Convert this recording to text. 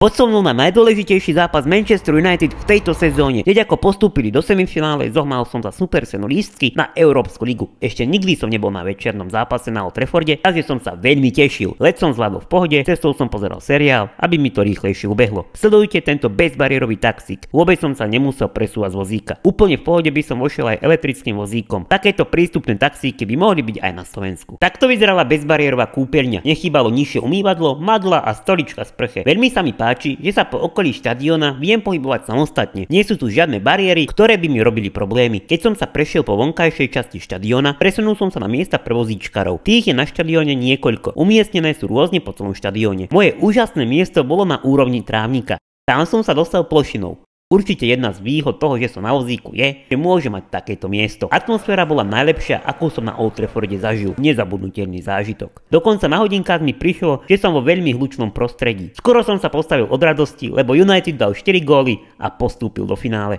Posunul na najdôležitejší zápas Manchester United v tejto sezóne. Hneď ako postúpili do semifinále, zohmal som za super cenu lístky na Európsku ligu. Ešte nikdy som nebol na večernom zápase na Old Trafforde, takže som sa veľmi tešil. Let som zvládol v pohode, cestou som pozeral seriál, aby mi to rýchlejšie ubehlo. Sledujte tento bezbariérový taxík. Vôbec som sa nemusel presúvať z vozíka. Úplne v pohode by som vošiel aj elektrickým vozíkom. Takéto prístupné taxíky by mohli byť aj na Slovensku. Takto vyzerala bezbariérová kúpeľňa. Nechýbalo nižšie umývadlo, madla a stolička v sprche. Veľmi sa mi páči, že sa po okolí štadióna viem pohybovať samostatne. Nie sú tu žiadne bariéry, ktoré by mi robili problémy. Keď som sa prešiel po vonkajšej časti štadióna, presunul som sa na miesta pre vozíčkarov. Tých je na štadióne niekoľko. Umiestnené sú rôzne po celom štadióne. Moje úžasné miesto bolo na úrovni trávnika. Tam som sa dostal plošinou. Určite jedna z výhod toho, že som na vozíku je, že môže mať takéto miesto. Atmosféra bola najlepšia, akú som na Old Trafforde zažil. Nezabudnutelný zážitok. Dokonca na hodinkách mi prišlo, že som vo veľmi hlučnom prostredí. Skoro som sa postavil od radosti, lebo United dal 4 góly a postúpil do finále.